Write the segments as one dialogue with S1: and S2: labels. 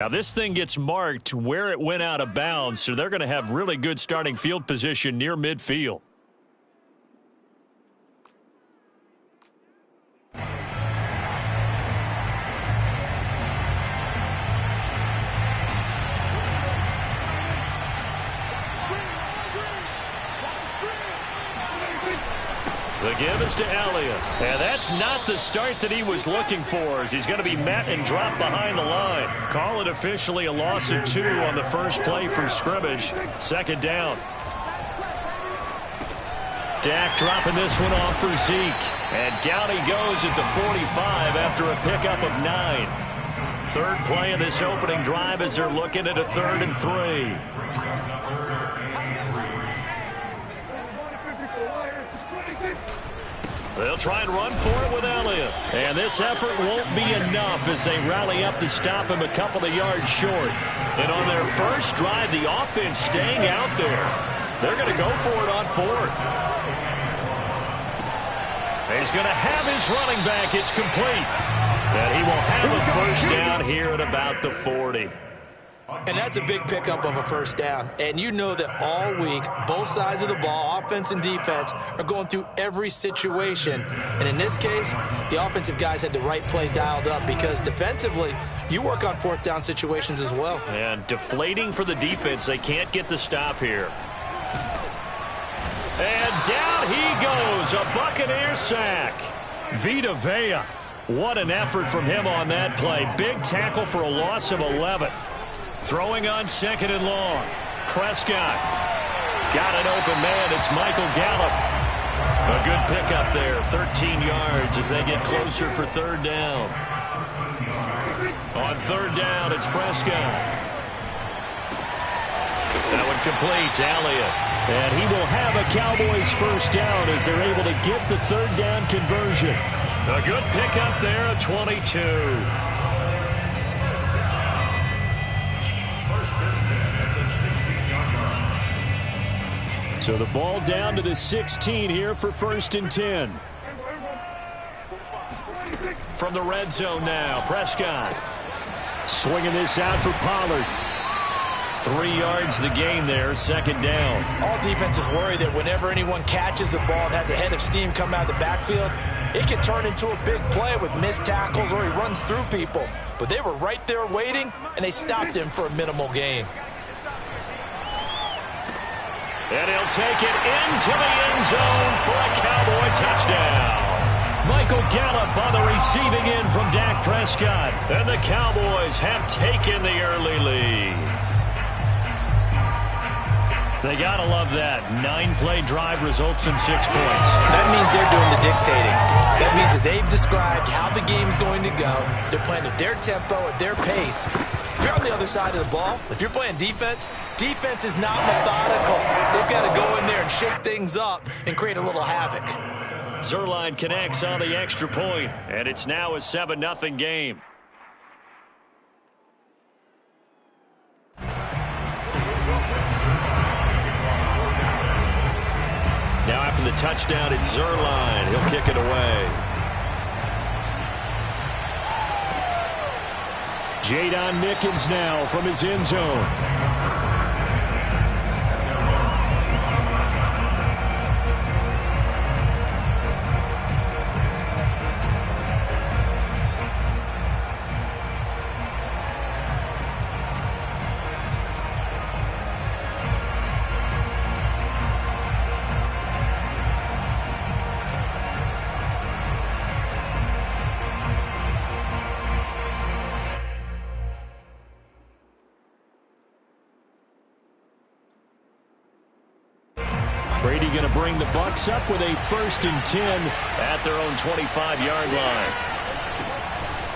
S1: Now this thing gets marked where it went out of bounds, so they're going to have really good starting field position near midfield. The give is to Elliott. And that's not the start that he was looking for, as he's going to be met and dropped behind the line. Call it officially a loss of 2 on the first play from scrimmage. Second down. Dak dropping this one off for Zeke. And down he goes at the 45 after a pickup of 9. Third play of this opening drive as they're looking at a 3rd and 3. They'll try and run for it with Elliott. And this effort won't be enough as they rally up to stop him a couple of yards short. And on their first drive, the offense staying out there. They're going to go for it on 4th. He's going to have his running back. It's complete. And he will have a first down here at about the 40.
S2: And that's a big pickup of a first down. And you know that all week, both sides of the ball, offense and defense, are going through every situation. And in this case, the offensive guys had the right play dialed up because defensively, you work on 4th down situations as well.
S1: And deflating for the defense. They can't get the stop here. And down he goes. A Buccaneer sack. Vita Vea. What an effort from him on that play. Big tackle for a loss of 11. Throwing on 2nd and long. Prescott. Got an open man. It's Michael Gallup. A good pickup there. 13 yards as they get closer for 3rd down. On 3rd down, it's Prescott. That one complete to Elliott. And he will have a Cowboys first down as they're able to get the 3rd down conversion. A good pickup there at 22. So the ball down to the 16 here for 1st and 10. From the red zone now, Prescott. Swinging this out for Pollard. 3 yards the gain there, 2nd down.
S2: All defenses worry that whenever anyone catches the ball and has a head of steam come out of the backfield, it can turn into a big play with missed tackles or he runs through people. But they were right there waiting, and they stopped him for a minimal gain.
S1: And he'll take it into the end zone for a Cowboy touchdown. Michael Gallup on the receiving end from Dak Prescott. And the Cowboys have taken the early lead. They got to love that. 9-play drive results in 6 points.
S2: That means they're doing the dictating. That means that they've described how the game's going to go. They're playing at their tempo, at their pace. If you're on the other side of the ball, if you're playing defense, defense is not methodical. They've got to go in there and shake things up and create a little havoc.
S1: Zuerlein connects on the extra point, and it's now a 7-0 game. Now after the touchdown, it's Zuerlein. He'll kick it away. Jadon Mickens now from his end zone. Brady going to bring the Bucs up with a 1st and 10 at their own 25-yard line.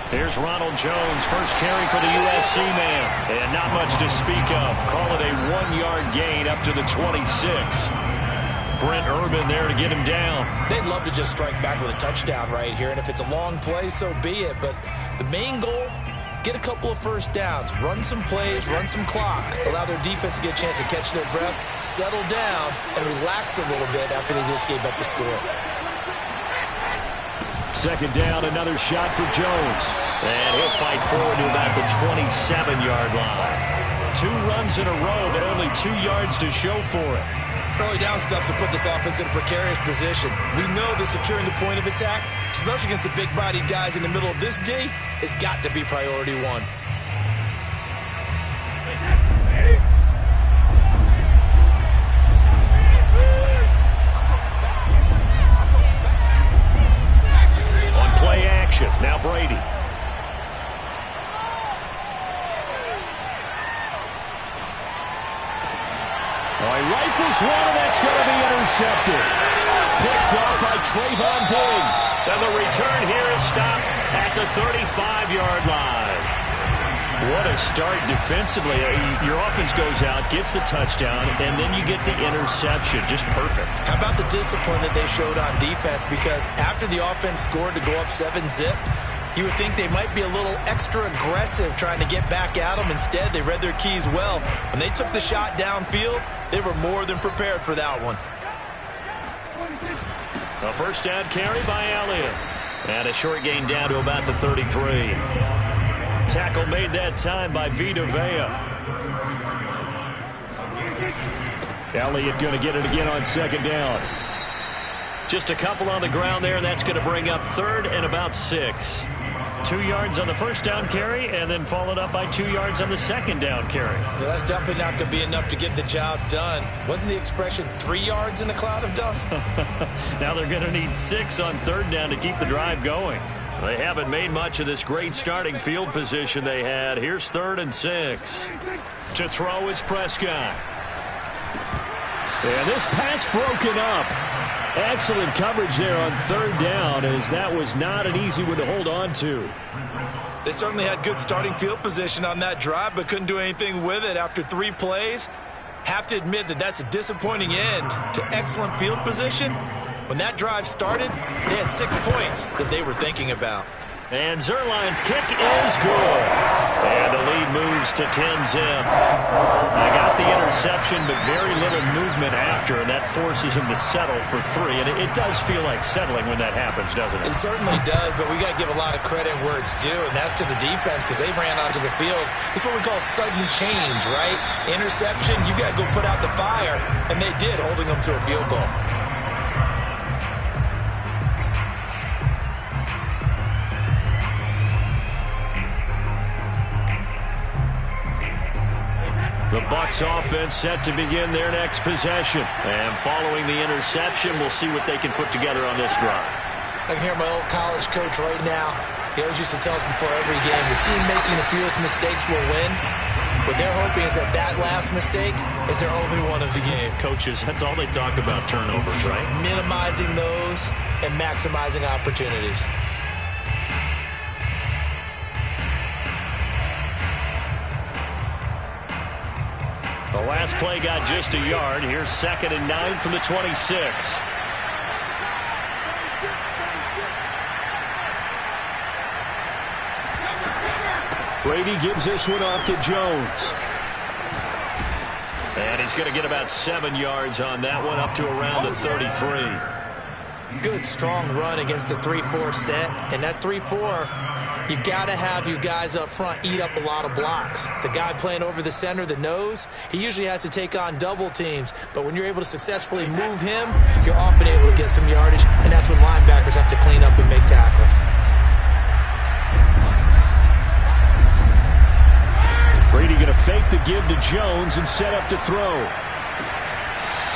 S1: Here's Ronald Jones, first carry for the USC man. And not much to speak of. Call it a 1-yard gain up to the 26. Brent Urban there to get him down.
S2: They'd love to just strike back with a touchdown right here. And if it's a long play, so be it. But the main goal, get a couple of first downs, run some plays, run some clock, allow their defense to get a chance to catch their breath, settle down, and relax a little bit after they just gave up the score.
S1: second down, another shot for Jones. And he'll fight forward to about the 27-yard line. 2 runs in a row, but only 2 yards to show for it.
S2: Early down stuff to put this offense in a precarious position. We know that securing the point of attack, especially against the big-bodied guys in the middle of this D, has got to be priority 1.
S1: On play action, now Brady. Oh, he rifles one, and that's going to be intercepted. Picked off by Trayvon Diggs. And the return here is stopped at the 35-yard line. What a start defensively. Your offense goes out, gets the touchdown, and then you get the interception. Just perfect. How about the discipline that they showed on defense? Because after the offense scored to go up 7-zip, you would think they might be a little extra aggressive trying to get back at them. Instead, they read their keys well. When they took the shot downfield, they were more than prepared for that one. A first down carry by Elliott. And a short gain down to about the 33. Tackle made that time by Vita Vea. Elliott going to get it again on second down. Just a couple on the ground there, and that's going to bring up 3rd and about 6. 2 yards on the first down carry, and then followed up by 2 yards on the second down carry. Yeah, that's definitely not going to be enough to get the job done. Wasn't the expression 3 yards in a cloud of dust? Now they're going to need 6 on 3rd down to keep the drive going. They haven't made much of this great starting field position they had. Here's 3rd and 6. To throw is Prescott. And this pass broken up. Excellent coverage there on 3rd down, as that was not an easy one to hold on to. They certainly had good starting field position on that drive, but couldn't do anything with it after 3 plays. Have to admit that that's a disappointing end to excellent field position. When that drive started, they had 6 points that they were thinking about. And Zerline's kick is good. And the lead moves to 10-zip. I got the interception, but very little movement after, and that forces him to settle for 3. And it does feel like settling when that happens, doesn't it? It certainly does, but we got to give a lot of credit where it's due, and that's to the defense, because they ran onto the field. It's what we call sudden change, right? Interception, you got to go put out the fire, and they did, holding them to a field goal. The Bucs offense set to begin their next possession. And following the interception, we'll see what they can put together on this drive. I can hear my old college coach right now. He always used to tell us before every game, the team making the fewest mistakes will win. What they're hoping is that that last mistake is their only one of the game. Coaches, that's all they talk about, turnovers, right? Minimizing those and maximizing opportunities. The last play got just a yard. Here's 2nd and 9 from the 26. Brady gives this one off to Jones. And he's going to get about 7 yards on that one, up to around the 33. Good, strong run against the 3-4 set. And that 3-4... you got to have you guys up front eat up a lot of blocks. The guy playing over the center, the nose, he usually has to take on double teams. But when you're able to successfully move him, you're often able to get some yardage, and that's when linebackers have to clean up and make tackles. Brady going to fake the give to Jones and set up to throw.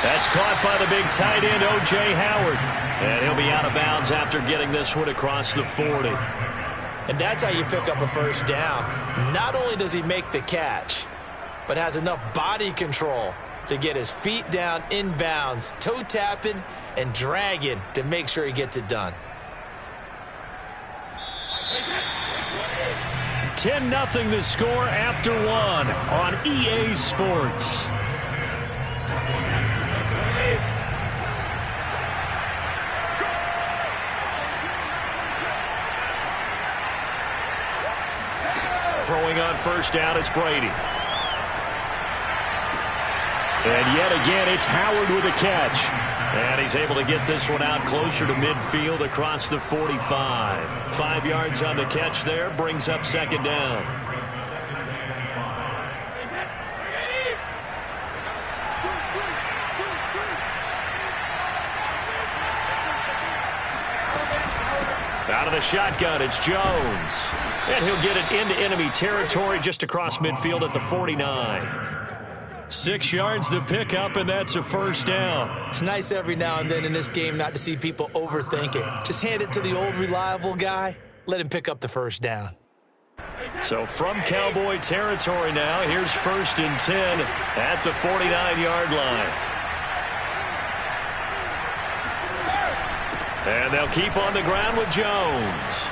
S1: That's caught by the big tight end, O.J. Howard. And he'll be out of bounds after getting this one across the 40. And that's how you pick up a first down. Not only does he make the catch, but has enough body control to get his feet down inbounds, toe tapping and dragging to make sure he gets it done. 10-0 the score after 1 on EA Sports. Throwing on first down, it's Brady. And yet again, it's Howard with a catch. And he's able to get this one out closer to midfield across the 45. 5 yards on the catch there, brings up second down. Out of the shotgun, it's Jones. And he'll get it into enemy territory just across midfield at the 49. 6 yards the pickup, and that's a first down.
S2: It's nice every now and then in this game not to see people overthink it. Just hand it to the old reliable guy. Let him pick up the first down.
S1: So from Cowboy territory now, here's 1st and 10 at the 49-yard line. And they'll keep on the ground with Jones.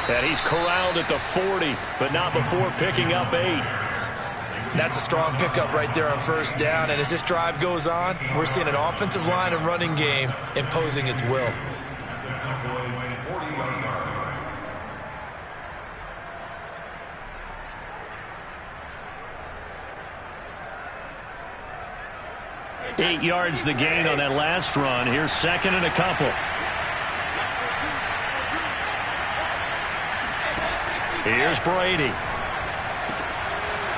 S1: And he's corralled at the 40, but not before picking up 8.
S2: That's a strong pickup right there on first down. And as this drive goes on, we're seeing an offensive line and running game imposing its will.
S1: Eight yards the gain on that last run. Here's 2nd and a couple. Here's Brady.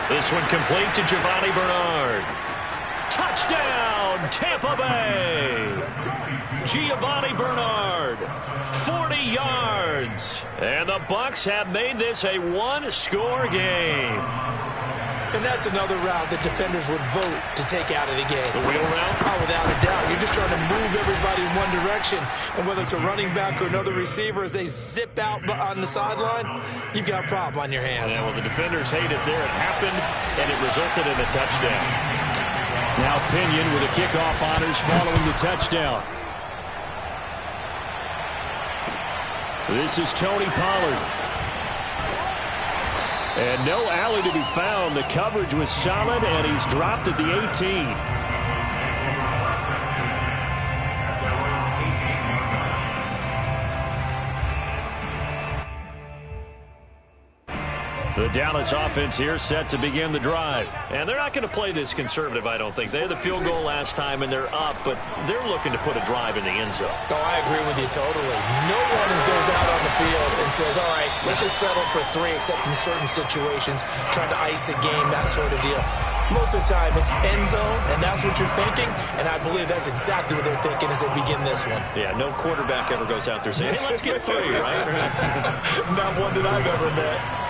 S1: This one complete to Giovanni Bernard. Touchdown, Tampa Bay. Giovanni Bernard, 40 yards. And the Bucs have made this a one-score game.
S2: And that's another route that defenders would vote to take out of the game.
S1: The wheel route?
S2: Oh, without a doubt. You're just trying to move everybody in one direction. And whether it's a running back or another receiver, as they zip out on the sideline, you've got a problem on your hands.
S1: Yeah, well, the defenders hate it there. It happened, and it resulted in a touchdown. Now Pinion with the kickoff honors following the touchdown. This is Tony Pollard. And no alley to be found. The coverage was solid, and he's dropped at the 18. The Dallas offense here set to begin the drive. And they're not going to play this conservative, I don't think. They had the field goal last time, and they're up, but they're looking to put a drive in the end zone.
S2: Oh, I agree with you totally. No one goes out on the field and says, all right, let's just settle for 3, except in certain situations, trying to ice a game, that sort of deal. Most of the time, it's end zone, and that's what you're thinking, and I believe that's exactly what they're thinking as they begin this one.
S1: Yeah, no quarterback ever goes out there saying, hey, let's get 3, right?
S2: Not one that I've ever met.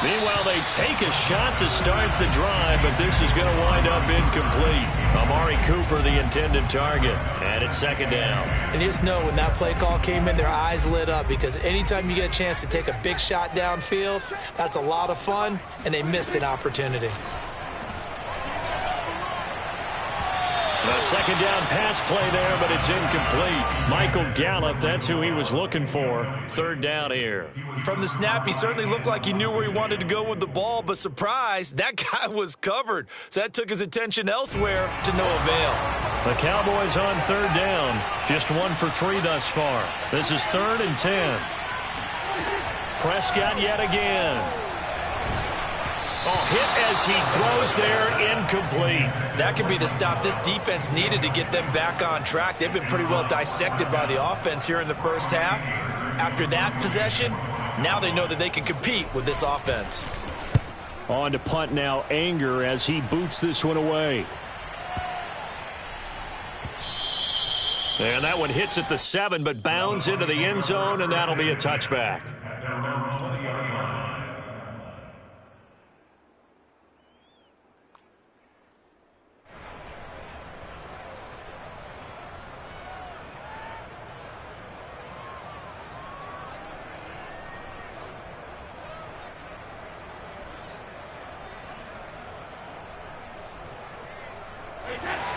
S1: Meanwhile, they take a shot to start the drive, but this is going to wind up incomplete. Amari Cooper, the intended target, and it's 2nd down.
S2: And you just know when that play call came in, their eyes lit up, because anytime you get a chance to take a big shot downfield, that's a lot of fun, and they missed an opportunity.
S1: A 2nd down pass play there, but it's incomplete. Michael Gallup, that's who he was looking for. 3rd down here.
S2: From the snap, he certainly looked like he knew where he wanted to go with the ball, but surprise, that guy was covered. So that took his attention elsewhere to no avail.
S1: The Cowboys on 3rd down. Just 1 for 3 thus far. This is 3rd and 10. Prescott yet again. Oh, hit as he throws there, incomplete.
S2: That could be the stop this defense needed to get them back on track. They've been pretty well dissected by the offense here in the first half. After that possession, now they know that they can compete with this offense.
S1: On to punt now, Anger, as he boots this one away. And that one hits at the 7, but bounds into the end zone, and that'll be a touchback.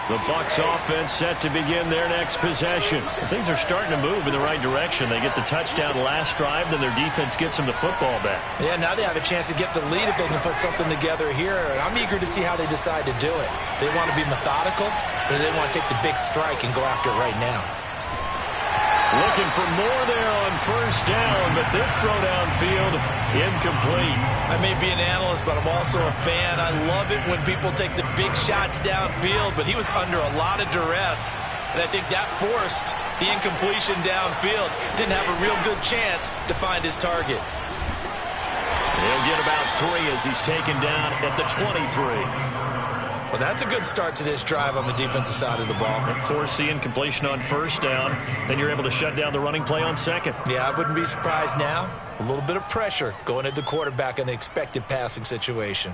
S1: The Bucs offense set to begin their next possession. Things are starting to move in the right direction. They get the touchdown last drive, then their defense gets them the football back.
S2: Yeah, now they have a chance to get the lead if they can put something together here. And I'm eager to see how they decide to do it. Do they want to be methodical, or do they want to take the big strike and go after it right now?
S1: Looking for more there on first down, but this throw downfield incomplete.
S2: I may be an analyst, but I'm also a fan. I love it when people take the big shots downfield, but he was under a lot of duress, and I think that forced the incompletion downfield. Didn't have a real good chance to find his target.
S1: He'll get about 3 as he's taken down at the 23.
S2: Well, that's a good start to this drive on the defensive side of the ball.
S1: Force the incompletion on first down, then you're able to shut down the running play on second.
S2: Yeah, I wouldn't be surprised now. A little bit of pressure going at the quarterback in the expected passing situation.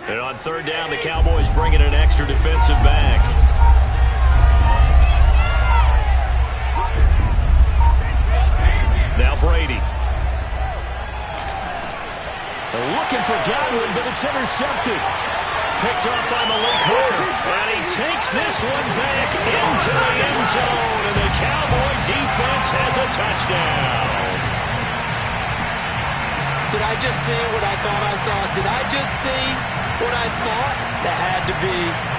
S1: And on third down, the Cowboys bring in an extra defensive back. Now Brady. They're looking for Godwin, but it's intercepted. Picked up by Malik Hooker. And he takes this one back into the end zone. And the Cowboy defense has a touchdown.
S2: Did I just see what I thought I saw? Did I just see what I thought? That had to be.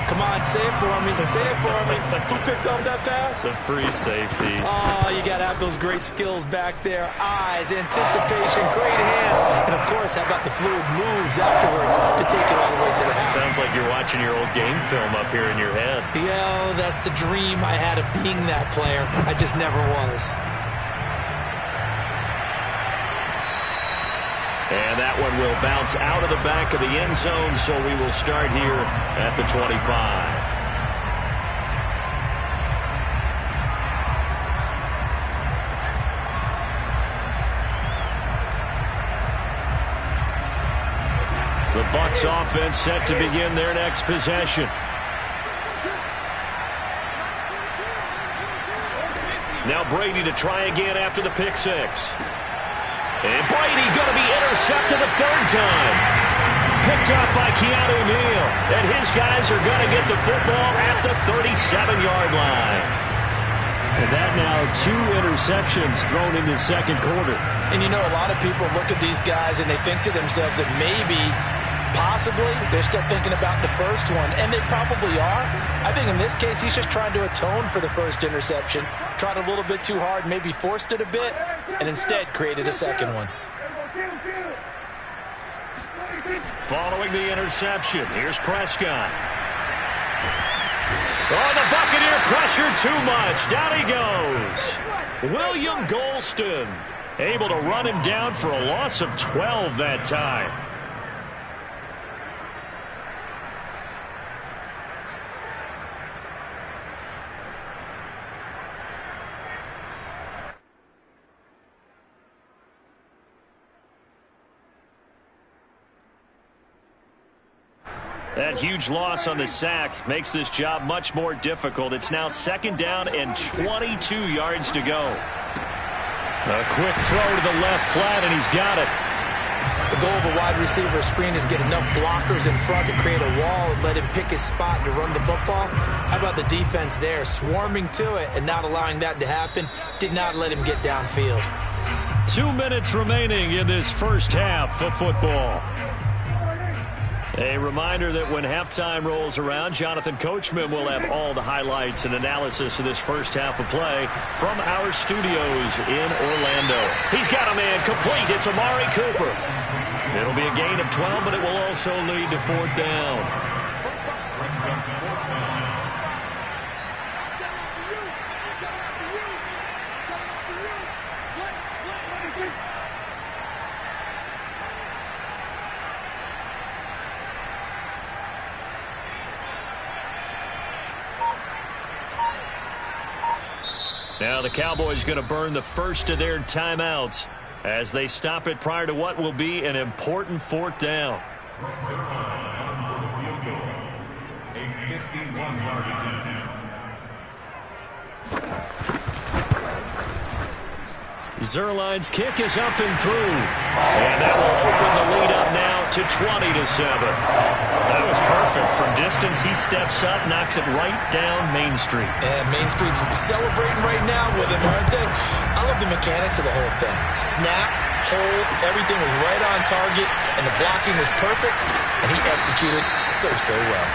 S2: Come on, say it for me. Say it for me. Who picked up that pass?
S1: The free safety.
S2: Oh, you got to have those great skills back there. Eyes, anticipation, great hands. And, of course, how about the fluid moves afterwards to take it all the way to the house?
S1: Sounds like you're watching your old game film up here in your head.
S2: Yeah, that's the dream I had of being that player. I just never was.
S1: And that one will bounce out of the back of the end zone, so we will start here at the 25. The Bucs offense set to begin their next possession. Now Brady to try again after the pick six. And Brady going to be intercepted a third time. Picked up by Keanu Neal. And his guys are going to get the football at the 37-yard line. And that now 2 interceptions thrown in the second quarter.
S2: And you know, a lot of people look at these guys and they think to themselves that maybe, possibly, they're still thinking about the first one. And they probably are. I think in this case, he's just trying to atone for the first interception. Tried a little bit too hard, maybe forced it a bit, and instead created a second one.
S1: Following the interception, here's Prescott. Oh, the Buccaneer pressure too much. Down he goes. William Golston able to run him down for a loss of 12 that time. That huge loss on the sack makes this job much more difficult. It's now second down and 22 yards to go. A quick throw to the left flat, and he's got it.
S2: The goal of a wide receiver screen is get enough blockers in front to create a wall and let him pick his spot to run the football. How about the defense there, swarming to it and not allowing that to happen? Did not let him get downfield.
S1: 2 minutes remaining in this first half of football. A reminder that when halftime rolls around, Jonathan Coachman will have all the highlights and analysis of this first half of play from our studios in Orlando. He's got a man complete. It's Amari Cooper. It'll be a gain of 12, but it will also lead to fourth down. Now the Cowboys going to burn the first of their timeouts as they stop it prior to what will be an important fourth down. Zerline's kick is up and through. And that will open the lead up now to 20-7. That was perfect. From distance, he steps up, knocks it right down Main Street.
S2: And Main Street's celebrating right now with him, aren't they? I love the mechanics of the whole thing. Snap, hold, everything was right on target, and the blocking was perfect, and he executed so well.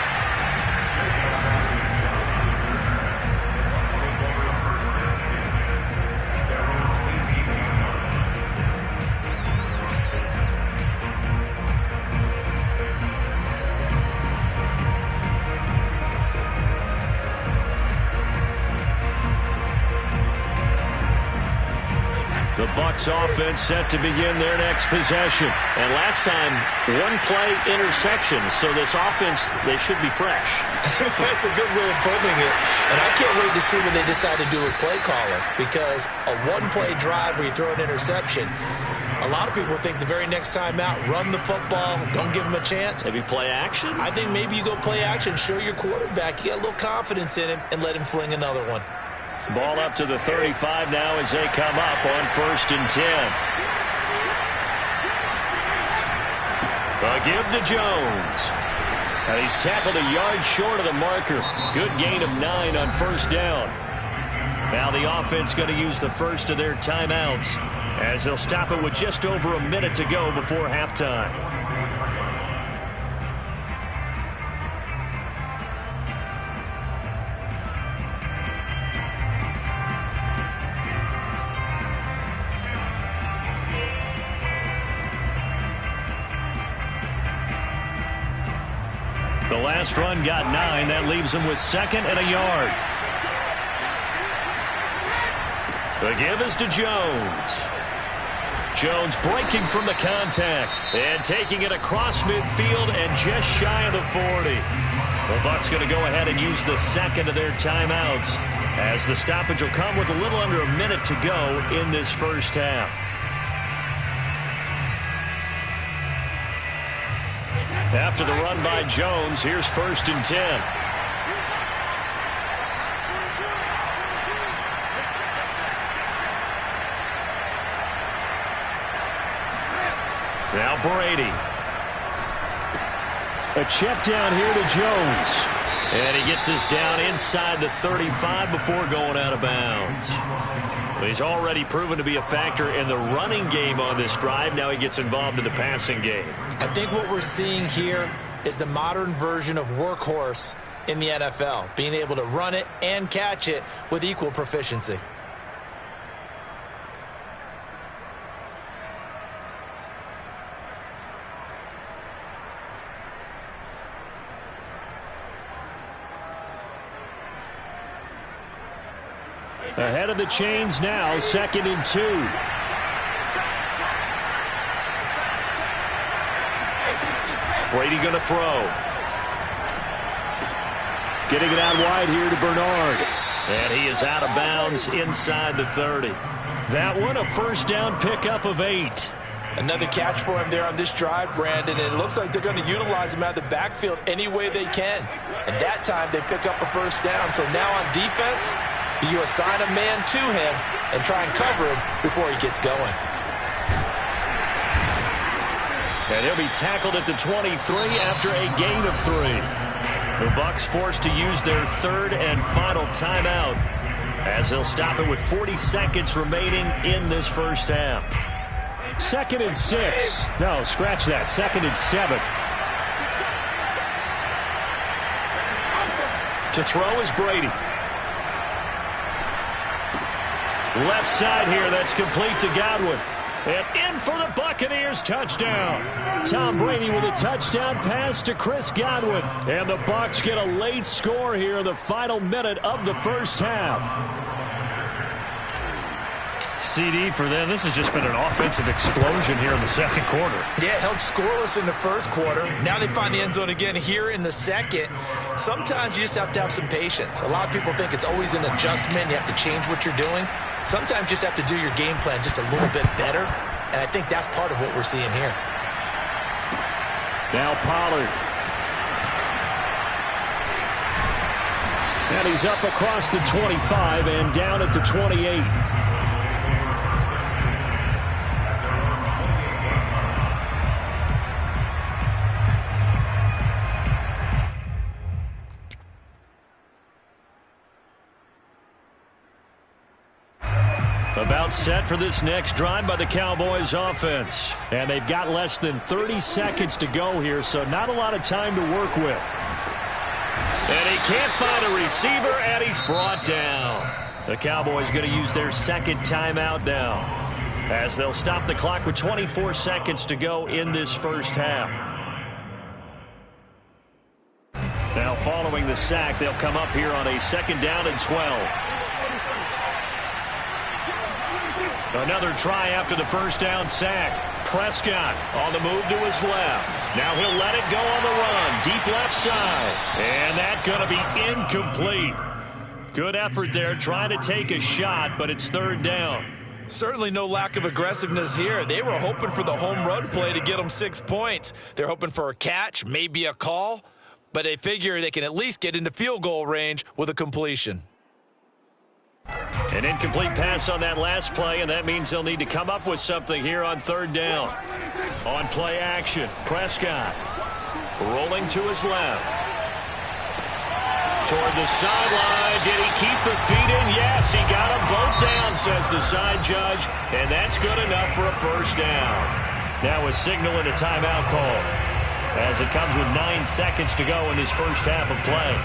S1: The Bucs offense set to begin their next possession. And last time, one-play interception. So this offense, they should be fresh.
S2: That's a good way of putting it. And I can't wait to see what they decide to do with play calling. Because a one-play drive where you throw an interception, a lot of people think the very next time out, run the football, don't give them a chance.
S1: Maybe play action?
S2: I think maybe you go play action, show your quarterback, you get a little confidence in him, and let him fling another one.
S1: Ball up to the 35 now as they come up on 1st and 10. A give to Jones. And he's tackled a yard short of the marker. Good gain of 9 on 1st down. Now the offense going to use the first of their timeouts as they'll stop it with just over a minute to go before halftime. The last run got 9. That leaves him with 2nd and a yard. The give is to Jones. Jones breaking from the contact and taking it across midfield and just shy of the 40. The Bucs going to go ahead and use the second of their timeouts as the stoppage will come with a little under a minute to go in this first half. After the run by Jones, here's 1st and 10. Now Brady. A check down here to Jones. And he gets us down inside the 35 before going out of bounds. He's already proven to be a factor in the running game on this drive. Now he gets involved in the passing game.
S2: I think what we're seeing here is the modern version of workhorse in the NFL, being able to run it and catch it with equal proficiency.
S1: Ahead of the chains now, 2nd and 2. Brady going to throw. Getting it out wide here to Bernard. And he is out of bounds inside the 30. That one, a 1st down pickup of 8.
S2: Another catch for him there on this drive, Brandon, and it looks like they're going to utilize him out of the backfield any way they can. And that time they pick up a 1st down. So now on defense, you assign a man to him and try and cover him before he gets going.
S1: And he'll be tackled at the 23 after a gain of 3. The Bucs forced to use their 3rd and final timeout as they'll stop it with 40 seconds remaining in this first half. 2nd and 6. No, scratch that. 2nd and 7. To throw is Brady. Left side here, that's complete to Godwin. And in for the Buccaneers touchdown. Tom Brady with a touchdown pass to Chris Godwin. And the Bucs get a late score here in the final minute of the first half. CD for them. This has just been an offensive explosion here in the second quarter.
S2: Yeah, held scoreless in the first quarter. Now they find the end zone again here in the second. Sometimes you just have to have some patience. A lot of people think it's always an adjustment. You have to change what you're doing. Sometimes you just have to do your game plan just a little bit better. And I think that's part of what we're seeing here.
S1: Now Pollard. And he's up across the 25 and down at the 28. About set for this next drive by the Cowboys offense. And they've got less than 30 seconds to go here, so not a lot of time to work with. And he can't find a receiver, and he's brought down. The Cowboys going to use their second timeout now, as they'll stop the clock with 24 seconds to go in this first half. Now following the sack, they'll come up here on a 2nd down and 12. Another try after the first down sack. Prescott on the move to his left. Now he'll let it go on the run. Deep left side. And that's going to be incomplete. Good effort there trying to take a shot, but it's 3rd down.
S2: Certainly no lack of aggressiveness here. They were hoping for the home run play to get them 6 points. They're hoping for a catch, maybe a call, but they figure they can at least get into field goal range with a completion.
S1: An incomplete pass on that last play, and that means they'll need to come up with something here on 3rd down. On play action, Prescott rolling to his left. Toward the sideline. Did he keep the feet in? Yes, he got them both down, says the side judge, and that's good enough for a 1st down. Now a signal and a timeout call, as it comes with 9 seconds to go in this first half of play.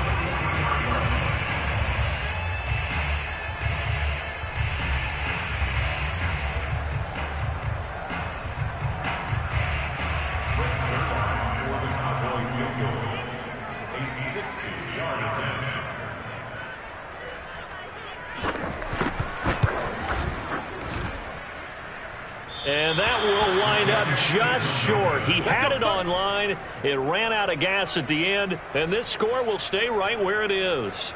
S1: And that will wind up just short. He had it on line. It ran out of gas at the end, and this score will stay right where it is.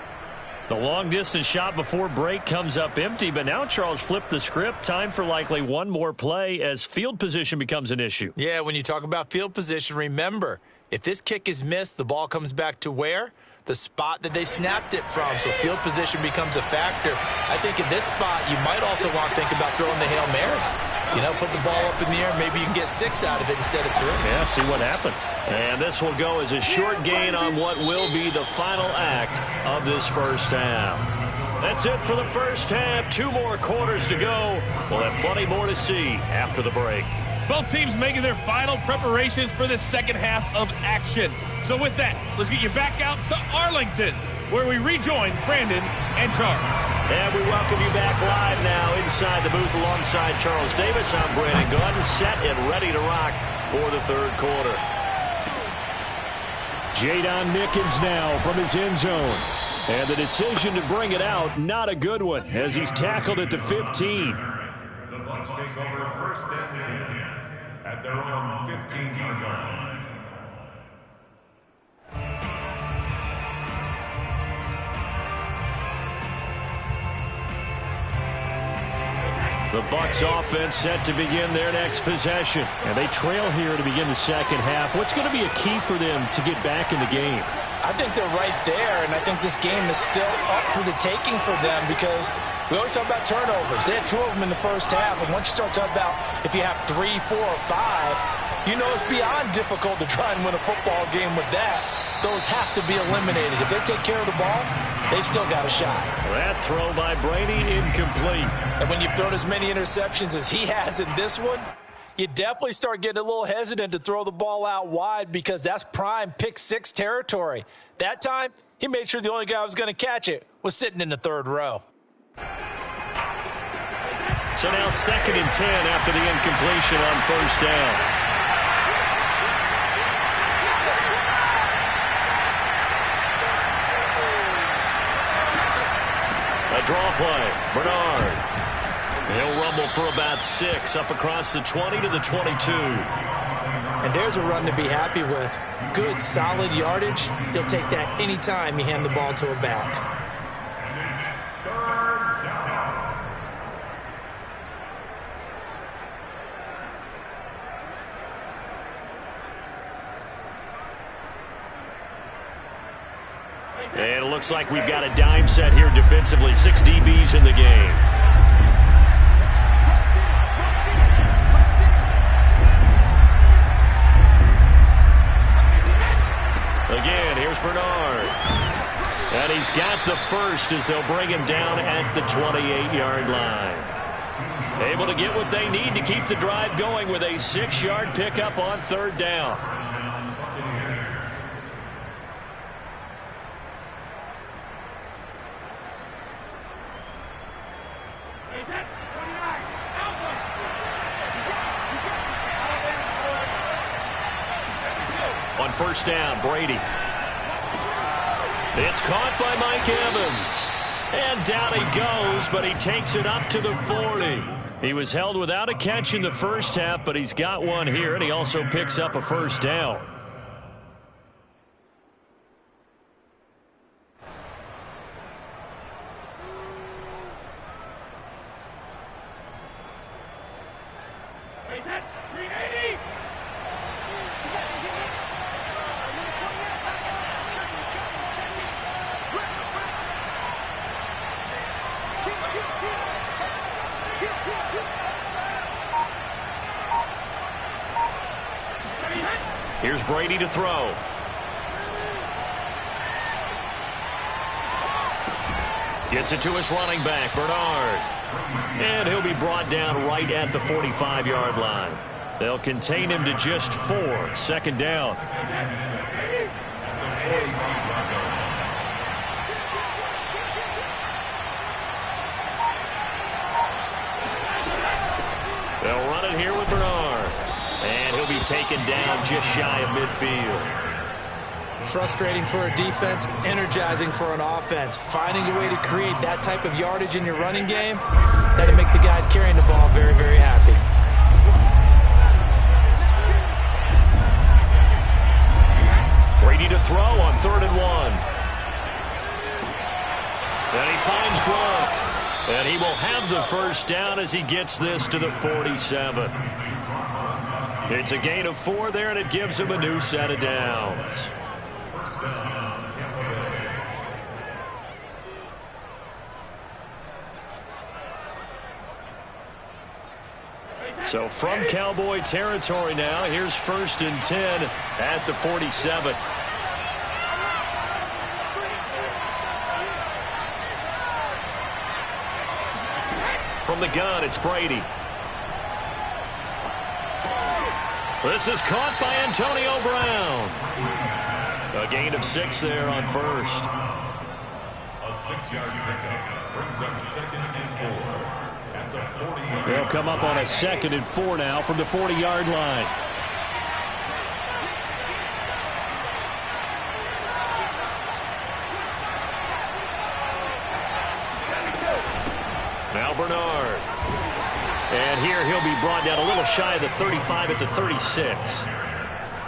S1: The long-distance shot before break comes up empty, but now Charles flipped the script. Time for likely one more play as field position becomes an issue.
S2: Yeah, when you talk about field position, remember, if this kick is missed, the ball comes back to where? The spot that they snapped it from. So field position becomes a factor. I think in this spot, you might also want to think about throwing the Hail Mary. You know, put the ball up in the air. Maybe you can get 6 out of it instead of 3.
S1: Yeah, see what happens. And this will go as a short gain on what will be the final act of this first half. That's it for the first half. 2 more quarters to go. We'll have plenty more to see after the break.
S3: Both teams making their final preparations for the second half of action. So with that, let's get you back out to Arlington, where we rejoin Brandon and Charles.
S1: And we welcome you back live now inside the booth alongside Charles Davis. I'm Brandon Gordon, set and ready to rock for the 3rd quarter. Jadon Mickens now from his end zone. And the decision to bring it out, not a good one, as he's tackled at the 15.
S4: The Bucs take over 1st and 10 at their own 15-yard line.
S1: The Bucs offense set to begin their next possession. And they trail here to begin the second half. What's going to be a key for them to get back in the game?
S2: I think they're right there, and I think this game is still up for the taking for them because we always talk about turnovers. They had 2 of them in the first half, and once you start talking about if you have 3, 4, or 5, you know it's beyond difficult to try and win a football game with that. Those have to be eliminated. If they take care of the ball, they've still got a shot.
S1: That throw by Brady incomplete.
S2: And when you've thrown as many interceptions as he has in this one, you definitely start getting a little hesitant to throw the ball out wide because that's prime pick 6 territory. That time, he made sure the only guy who was going to catch it was sitting in the 3rd row.
S1: So now 2nd and 10 after the incompletion on 1st down. A draw play. Bernard. He'll rumble for about 6 up across the 20 to the 22.
S2: And there's a run to be happy with. Good, solid yardage. He'll take that anytime you hand the ball to a back.
S1: And it looks like we've got a dime set here defensively. 6 DBs in the game. Again, here's Bernard. And he's got the first as they'll bring him down at the 28-yard line. Able to get what they need to keep the drive going with a 6-yard pickup on 3rd down. On 1st down, Brady. It's caught by Mike Evans. And down he goes, but he takes it up to the 40. He was held without a catch in the first half, but he's got one here, and he also picks up a 1st down. Here's Brady to throw. Gets it to his running back, Bernard. And he'll be brought down right at the 45-yard line. They'll contain him to just 4. 2nd down. They'll run it here with Bernard. And he'll be taken down just shy of midfield.
S2: Frustrating for a defense, energizing for an offense. Finding a way to create that type of yardage in your running game, that'll make the guys carrying the ball very, very happy.
S1: Brady to throw on 3rd and 1. And he finds Gronk. And he will have the 1st down as he gets this to the 47. It's a gain of 4 there, and it gives him a new set of downs. So from Cowboy territory now, here's 1st and 10 at the 47. From the gun, it's Brady. This is caught by Antonio Brown. A gain of 6 there on 1st.
S4: A 6-yard pickup brings up 2nd and 4 at the 40.
S1: They'll come up on a 2nd and 4 now from the 40-yard line. Now Bernard. And here he'll be brought down a little shy of the 35 at the 36.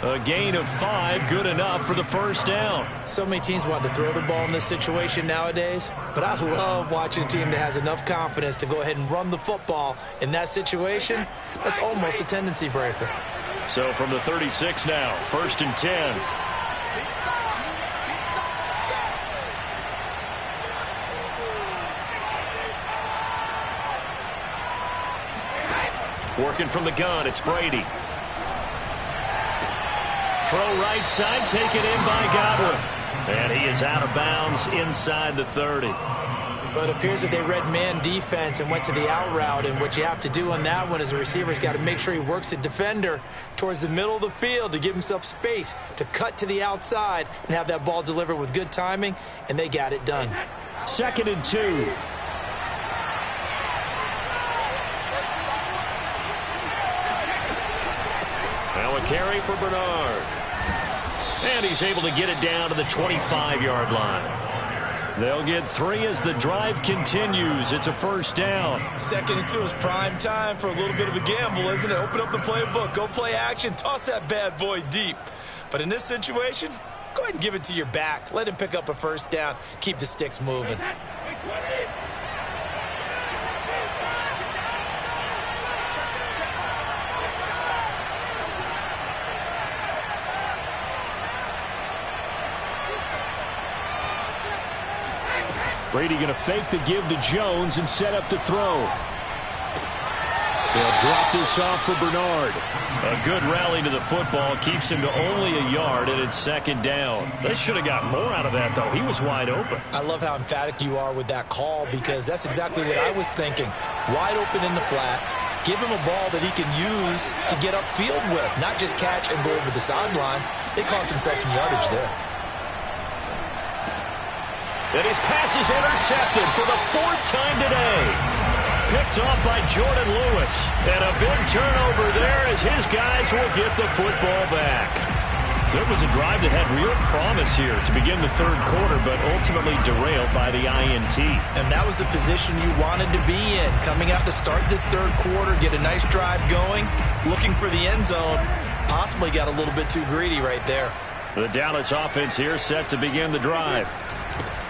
S1: A gain of 5, good enough for the 1st down.
S2: So many teams want to throw the ball in this situation nowadays, but I love watching a team that has enough confidence to go ahead and run the football in that situation. That's almost a tendency breaker.
S1: So from the 36 now, 1st and 10. Working from the gun, it's Brady. Throw right side, taken in by Godwin. And he is out of bounds inside the 30.
S2: But it appears that they read man defense and went to the out route, and what you have to do on that one is the receiver's got to make sure he works the defender towards the middle of the field to give himself space to cut to the outside and have that ball delivered with good timing, and they got it done.
S1: 2nd and 2. Now a carry for Bernard. And he's able to get it down to the 25-yard line. They'll get 3 as the drive continues. It's a 1st down.
S2: 2nd and 2 is prime time for a little bit of a gamble, isn't it? Open up the playbook, go play action, toss that bad boy deep. But in this situation, go ahead and give it to your back. Let him pick up a 1st down. Keep the sticks moving.
S1: Brady going to fake the give to Jones and set up to throw. They'll drop this off for Bernard. A good rally to the football keeps him to only a yard, and it's second down. They should have got more out of that, though. He was wide open.
S2: I love how emphatic you are with that call, because that's exactly what I was thinking. Wide open in the flat. Give him a ball that he can use to get upfield with, not just catch and go over the sideline. They cost themselves some yardage there.
S1: And his pass is intercepted for the fourth time today. Picked off by Jordan Lewis. And a big turnover there as his guys will get the football back. So it was a drive that had real promise here to begin the third quarter, but ultimately derailed by the INT.
S2: And that was the position you wanted to be in. Coming out to start this third quarter, get a nice drive going, looking for the end zone. Possibly got a little bit too greedy right there.
S1: The Dallas offense here set to begin the drive.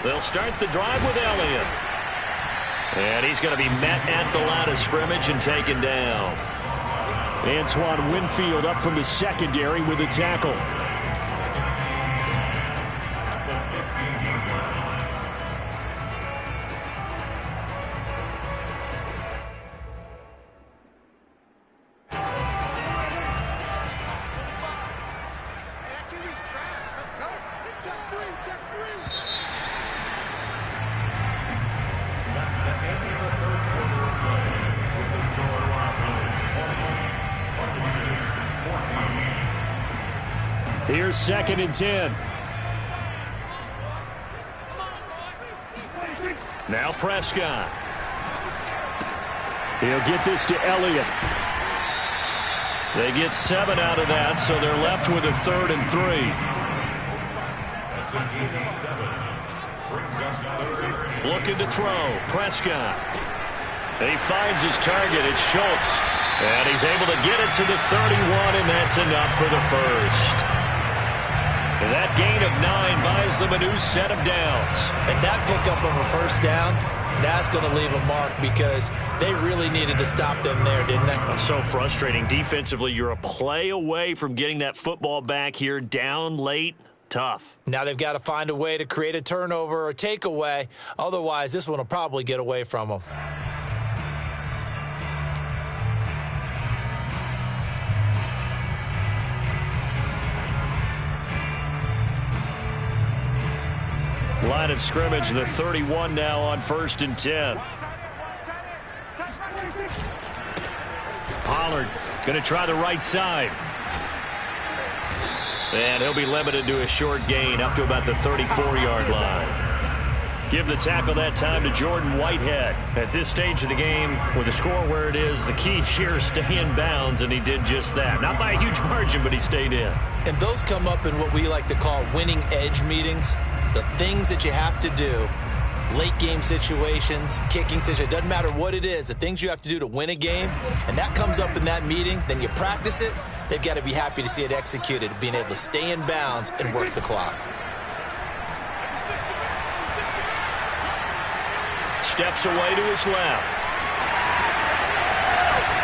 S1: They'll start the drive with Elliott. And he's going to be met at the line of scrimmage and taken down. Antoine Winfield up from the secondary with a tackle. Here's 2nd and 10. Now Prescott. He'll get this to Elliott. They get 7 out of that, so they're left with a 3rd and 3. Looking to throw. Prescott. He finds his target. It's Schultz. And he's able to get it to the 31, and that's enough for the first. That gain of 9 buys them a new set of downs.
S2: And that pickup of a first down, that's going to leave a mark, because they really needed to stop them there, didn't they?
S1: So frustrating. Defensively, you're a play away from getting that football back here, down late. Tough.
S2: Now they've got to find a way to create a turnover or takeaway. Otherwise, this one will probably get away from them.
S1: Line of scrimmage, the 31 now on 1st and 10. Pollard going to try the right side. And he'll be limited to a short gain up to about the 34-yard line. Give the tackle that time to Jordan Whitehead. At this stage of the game, with the score where it is, the key here is stay in bounds, and he did just that. Not by a huge margin, but he stayed in.
S2: And those come up in what we like to call winning edge meetings. The things that you have to do, late game situations, kicking situations, doesn't matter what it is, the things you have to do to win a game, and that comes up in that meeting, then you practice it, they've got to be happy to see it executed, being able to stay in bounds and work the clock.
S1: Steps away to his left.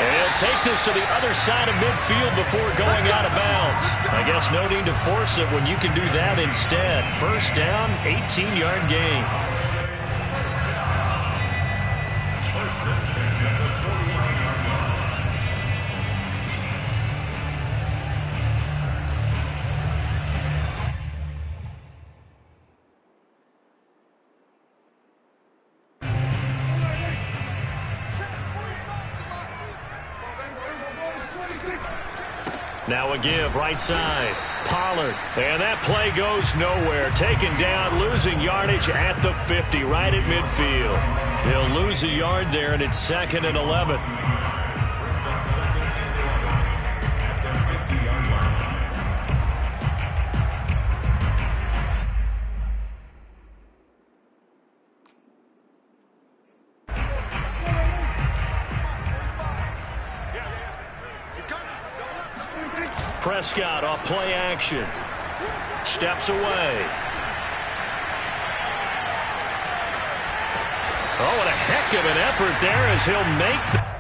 S1: And he'll take this to the other side of midfield before going out of bounds. I guess no need to force it when you can do that instead. First down, 18-yard gain. Now a give, right side. Pollard. And that play goes nowhere. Taken down, losing yardage at the 50, right at midfield. They'll lose a yard there, and it's 2nd and 11. Prescott off play action. Steps away. Oh, what a heck of an effort there as he'll make